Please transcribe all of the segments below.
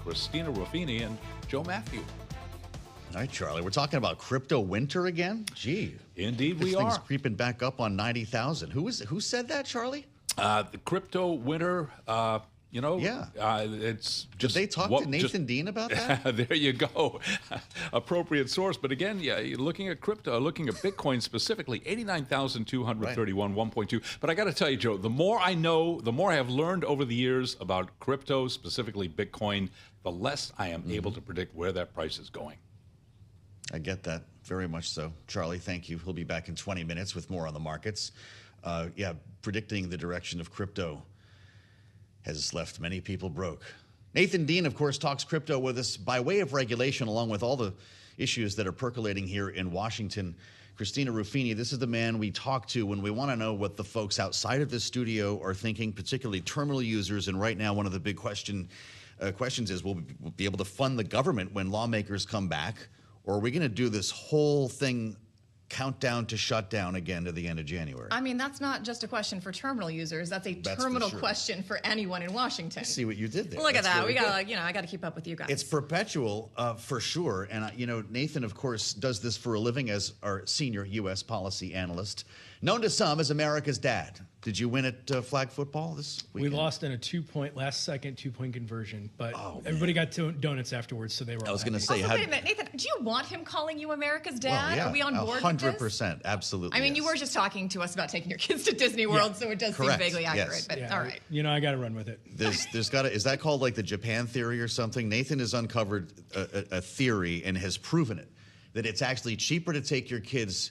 Christina Ruffini and Joe Matthew. All right, Charlie, we're talking about crypto winter again? Gee. Indeed we this are. Thing's creeping back up on 90,000. Who said that, Charlie? The crypto winter, it's just... Did they talk to Nathan Dean about that? There you go. Appropriate source. But again, you're looking at crypto, looking at Bitcoin specifically, 89,231, 1.2. But I got to tell you, Joe, the more I know, the more I have learned over the years about crypto, specifically Bitcoin, the less I am able to predict where that price is going. I get that. Very much so. Charlie, thank you. He'll be back in 20 minutes with more on the markets. Predicting the direction of crypto has left many people broke. Nathan Dean, of course, talks crypto with us by way of regulation, along with all the issues that are percolating here in Washington. Christina Ruffini, this is the man we talk to when we want to know what the folks outside of this studio are thinking, particularly terminal users. And right now, one of the big questions is, will we be able to fund the government when lawmakers come back? Or are we going to do this whole thing countdown to shutdown again to the end of January? I mean, that's not just a question for terminal users. That's a terminal question for anyone in Washington. See what you did there. Look at that. We got, I got to keep up with you guys. It's perpetual for sure. And, Nathan, of course, does this for a living as our senior U.S. policy analyst, known to some as America's dad. Did you win at flag football this weekend? We lost in a last-second two-point conversion, but everybody got donuts afterwards, so they were. I was going to say, also, wait a minute, Nathan. Do you want him calling you America's dad? Well, yeah, Are we on board 100%, with this? Absolutely. I mean, you were just talking to us about taking your kids to Disney World, so it does seem vaguely accurate. But all right, I got to run with it. There's got to. Is that called like the Japan theory or something? Nathan has uncovered a theory and has proven it, that it's actually cheaper to take your kids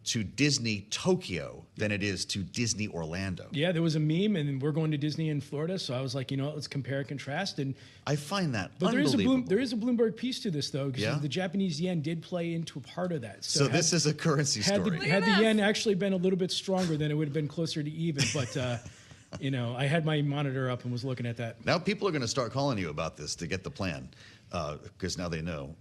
to Disney Tokyo than it is to Disney Orlando. Yeah, there was a meme, and we're going to Disney in Florida, so I was like, let's compare and contrast. And I find that but unbelievable. there is a Bloomberg piece to this, though, because the Japanese yen did play into a part of that. So this is a currency story. Had the yen actually been a little bit stronger, then it would have been closer to even. But I had my monitor up and was looking at that. Now people are going to start calling you about this to get the plan, because now they know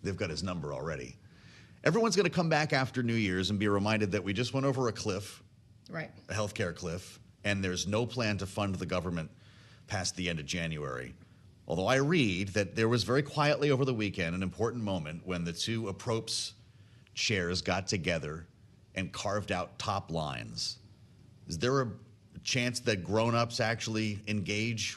they've got his number already. Everyone's going to come back after New Year's and be reminded that we just went over a cliff, right? A healthcare cliff, and there's no plan to fund the government past the end of January. Although I read that there was very quietly over the weekend an important moment when the two approps chairs got together and carved out top lines. Is there a chance that grown-ups actually engage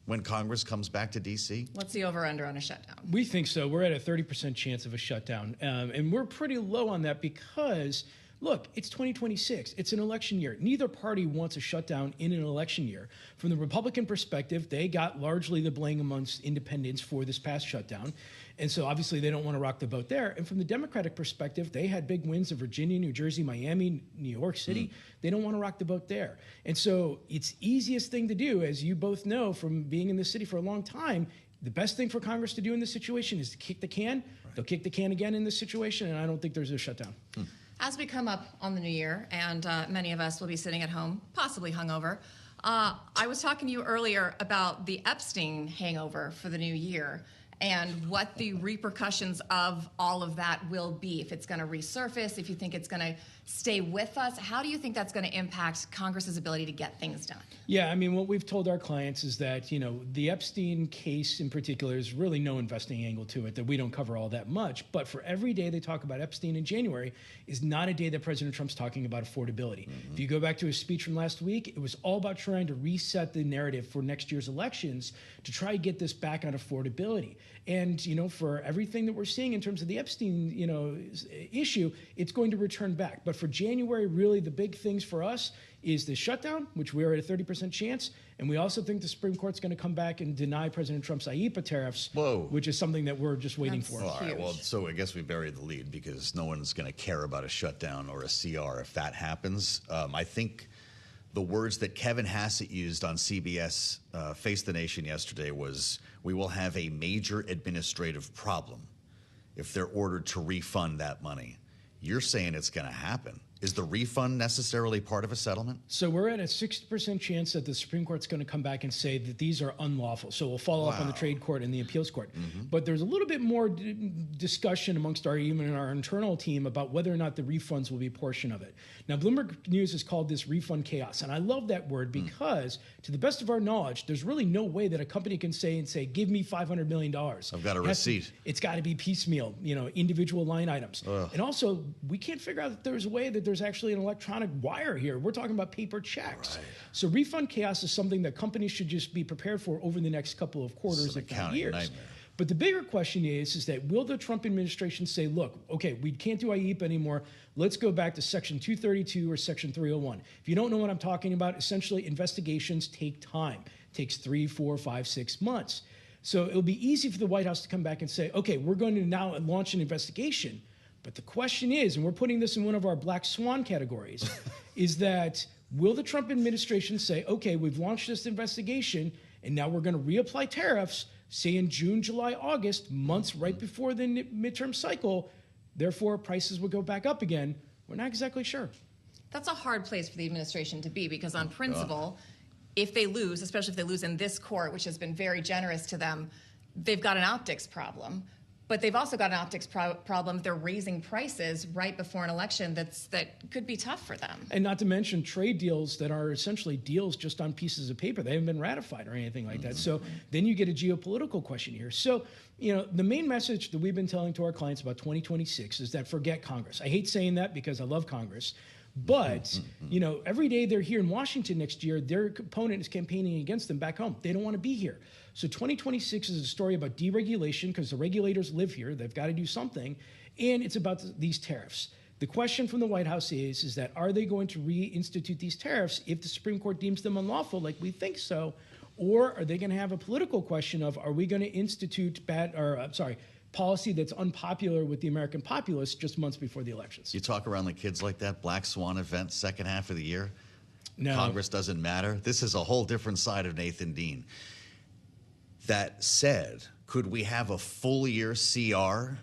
when Congress comes back to D.C.? What's the over-under on a shutdown? We think so. We're at a 30% chance of a shutdown. And we're pretty low on that because, look, it's 2026. It's an election year. Neither party wants a shutdown in an election year. From the Republican perspective, they got largely the blame amongst independents for this past shutdown. And so obviously they don't want to rock the boat there. And from the Democratic perspective, they had big wins in Virginia, New Jersey, Miami, New York City. They don't want to rock the boat there. And so it's easiest thing to do, as you both know from being in the city for a long time, the best thing for Congress to do in this situation is to kick the can. Right. They'll kick the can again in this situation, and I don't think there's a shutdown. As we come up on the new year, and many of us will be sitting at home, possibly hungover, I was talking to you earlier about the Epstein hangover for the new year and what the repercussions of all of that will be, if it's going to resurface, if you think it's going to stay with us. How do you think that's going to impact Congress's ability to get things done? Yeah, I mean, what we've told our clients is that, the Epstein case in particular is really no investing angle to it, that we don't cover all that much. But for every day they talk about Epstein in January is not a day that President Trump's talking about affordability. If you go back to his speech from last week, it was all about trying to reset the narrative for next year's elections to try to get this back on affordability. And, for everything that we're seeing in terms of the Epstein, issue, it's going to return back. But for January, really the big things for us is the shutdown, which we're at a 30% chance. And we also think the Supreme Court's going to come back and deny President Trump's IEEPA tariffs, which is something that we're just waiting for. All right, well, so I guess we buried the lead because no one's going to care about a shutdown or a CR if that happens. I think the words that Kevin Hassett used on CBS Face the Nation yesterday was, we will have a major administrative problem if they're ordered to refund that money. You're saying it's going to happen. Is the refund necessarily part of a settlement? So we're at a 60% chance that the Supreme Court's going to come back and say that these are unlawful. So we'll follow up on the trade court and the appeals court. But there's a little bit more discussion amongst even our internal team about whether or not the refunds will be a portion of it. Now, Bloomberg News has called this refund chaos. And I love that word because, to the best of our knowledge, there's really no way that a company can say, give me $500 million. I've got a receipt. It's got to be piecemeal, individual line items. Ugh. And also, we can't figure out that there's a way that there's actually an electronic wire here. We're talking about paper checks. Right. So refund chaos is something that companies should just be prepared for over the next couple of quarters, if not years. Nightmare. But the bigger question is that will the Trump administration say, look, okay, we can't do IEEPA anymore. Let's go back to Section 232 or Section 301. If you don't know what I'm talking about, essentially investigations take time. It takes 3, 4, 5, 6 months. So it'll be easy for the White House to come back and say, okay, we're going to now launch an investigation. But the question is, and we're putting this in one of our black swan categories, is that will the Trump administration say, okay, we've launched this investigation, and now we're going to reapply tariffs, say in June, July, August, months right before the midterm cycle, therefore prices will go back up again? We're not exactly sure. That's a hard place for the administration to be because on principle, if they lose, especially if they lose in this court, which has been very generous to them, they've got an optics problem. But they've also got an optics problem. They're raising prices right before an election that could be tough for them. And not to mention trade deals that are essentially deals just on pieces of paper. They haven't been ratified or anything like that. So then you get a geopolitical question here. So, the main message that we've been telling to our clients about 2026 is that forget Congress. I hate saying that because I love Congress. But, every day they're here in Washington next year, their opponent is campaigning against them back home. They don't want to be here. So 2026 is a story about deregulation because the regulators live here. They've got to do something. And it's about these tariffs. The question from the White House is that are they going to reinstitute these tariffs if the Supreme Court deems them unlawful, like we think so? Or are they going to have a political question of, are we going to institute policy that's unpopular with the American populace just months before the elections? You talk around the kids like that, Black Swan event, second half of the year. No. Congress doesn't matter. This is a whole different side of Nathan Dean. That said, could we have a full year CR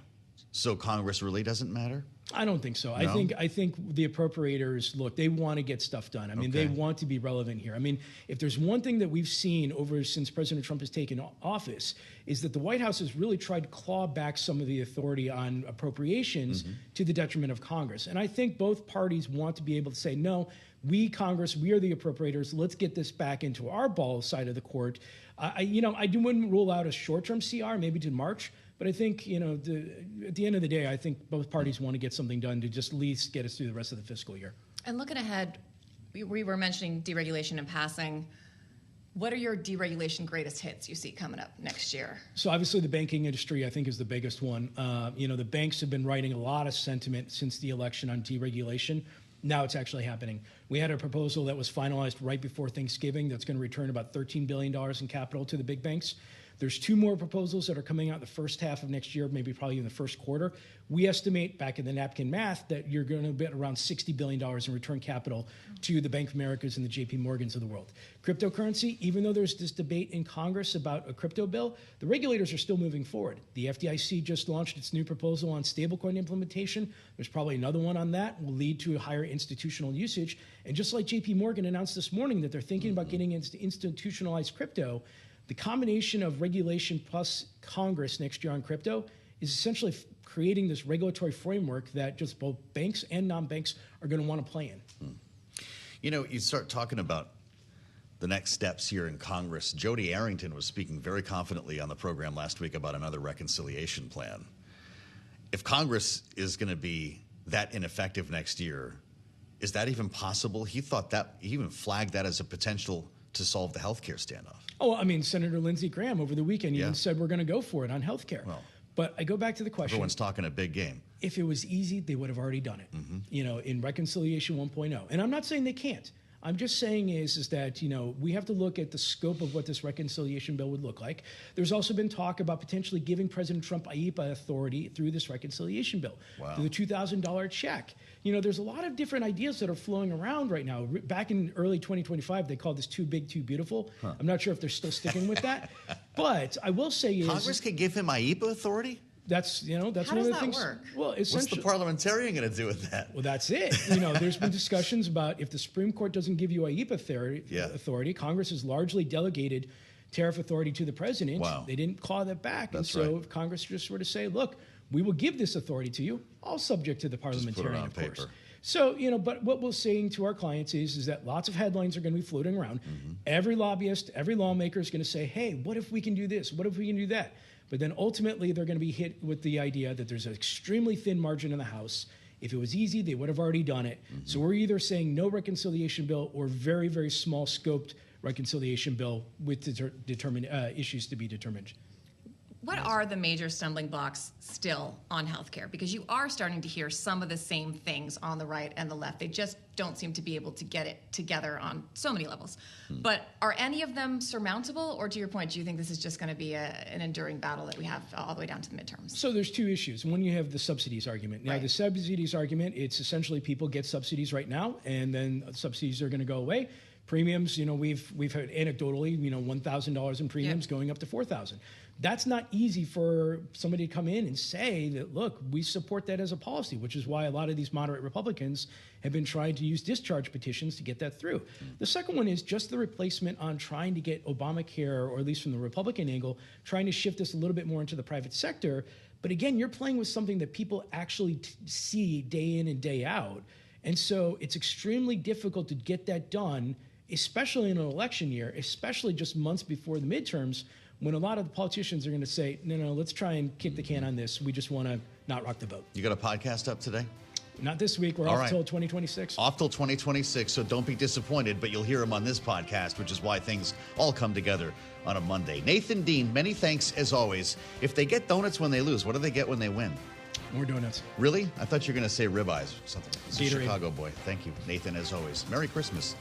so Congress really doesn't matter? I don't think so. No? I think the appropriators, look, they want to get stuff done. I mean, they want to be relevant here. I mean, if there's one thing that we've seen since President Trump has taken office is that the White House has really tried to claw back some of the authority on appropriations to the detriment of Congress. And I think both parties want to be able to say, no, we, Congress, we are the appropriators. Let's get this back into our ball side of the court. I wouldn't rule out a short-term CR, maybe to March. But I think, at the end of the day, I think both parties want to get something done to just at least get us through the rest of the fiscal year. And looking ahead, we were mentioning deregulation in passing. What are your deregulation greatest hits you see coming up next year? So obviously the banking industry, I think, is the biggest one. The banks have been writing a lot of sentiment since the election on deregulation. Now it's actually happening. We had a proposal that was finalized right before Thanksgiving that's going to return about $13 billion in capital to the big banks. There's 2 more proposals that are coming out the first half of next year, maybe probably in the first quarter. We estimate, back in the napkin math, that you're going to get around $60 billion in return capital to the Bank of Americas and the JP Morgans of the world. Cryptocurrency, even though there's this debate in Congress about a crypto bill, the regulators are still moving forward. The FDIC just launched its new proposal on stablecoin implementation. There's probably another one on that, will lead to higher institutional usage. And just like JP Morgan announced this morning that they're thinking about getting into institutionalized crypto, the combination of regulation plus Congress next year on crypto is essentially creating this regulatory framework that just both banks and non-banks are going to want to play in. You start talking about the next steps here in Congress. Jody Arrington was speaking very confidently on the program last week about another reconciliation plan. If Congress is going to be that ineffective next year, is that even possible? He even flagged that as a potential to solve the healthcare standoff. Oh, I mean, Senator Lindsey Graham over the weekend even said we're going to go for it on health care. Well, but I go back to the question. Everyone's talking a big game. If it was easy, they would have already done it, in Reconciliation 1.0. And I'm not saying they can't. I'm just saying is that, we have to look at the scope of what this reconciliation bill would look like. There's also been talk about potentially giving President Trump IEEPA authority through this reconciliation bill, through the $2,000 check. There's a lot of different ideas that are flowing around right now. Back in early 2025, they called this too big, too beautiful. I'm not sure if they're still sticking with that. But I will say Congress can give him IEEPA authority? That's How one of does the that things. work? Well, What's the essentially, parliamentarian going to do with that? well, that's it. There's been discussions about if the Supreme Court doesn't give you IEEPA authority, Congress has largely delegated tariff authority to the president. Wow. They didn't claw that back. That's and so right. if Congress just were to say, look, we will give this authority to you, all subject to the parliamentarian, on of course. paper. So, but what we're saying to our clients is that lots of headlines are going to be floating around. Every lobbyist, every lawmaker is going to say, hey, what if we can do this? What if we can do that? But then ultimately, they're going to be hit with the idea that there's an extremely thin margin in the House. If it was easy, they would have already done it. So we're either saying no reconciliation bill or very, very small scoped reconciliation bill with determined issues to be determined. What are the major stumbling blocks still on healthcare? Because you are starting to hear some of the same things on the right and the left. They just don't seem to be able to get it together on so many levels. But are any of them surmountable? Or to your point, do you think this is just going to be an enduring battle that we have all the way down to the midterms? So there's two issues. One, you have the subsidies argument. Now, Right. the subsidies argument, it's essentially people get subsidies right now, and then subsidies are going to go away. Premiums, we've heard anecdotally, $1,000 in premiums going up to $4,000. That's not easy for somebody to come in and say that, look, we support that as a policy, which is why a lot of these moderate Republicans have been trying to use discharge petitions to get that through. The second one is just the replacement on trying to get Obamacare, or at least from the Republican angle, trying to shift this a little bit more into the private sector. But again, you're playing with something that people actually see day in and day out. And so it's extremely difficult to get that done, especially in an election year, especially just months before the midterms, when a lot of the politicians are going to say, no, let's try and kick the can on this. We just want to not rock the boat. You got a podcast up today? Not this week. We're All off right. till 2026. Off till 2026, so don't be disappointed, but you'll hear him on this podcast, which is why things all come together on a Monday. Nathan Dean, many thanks as always. If they get donuts when they lose, what do they get when they win? More donuts. Really? I thought you were going to say ribeyes or something. This is Gatorade. Chicago boy. Thank you, Nathan, as always. Merry Christmas.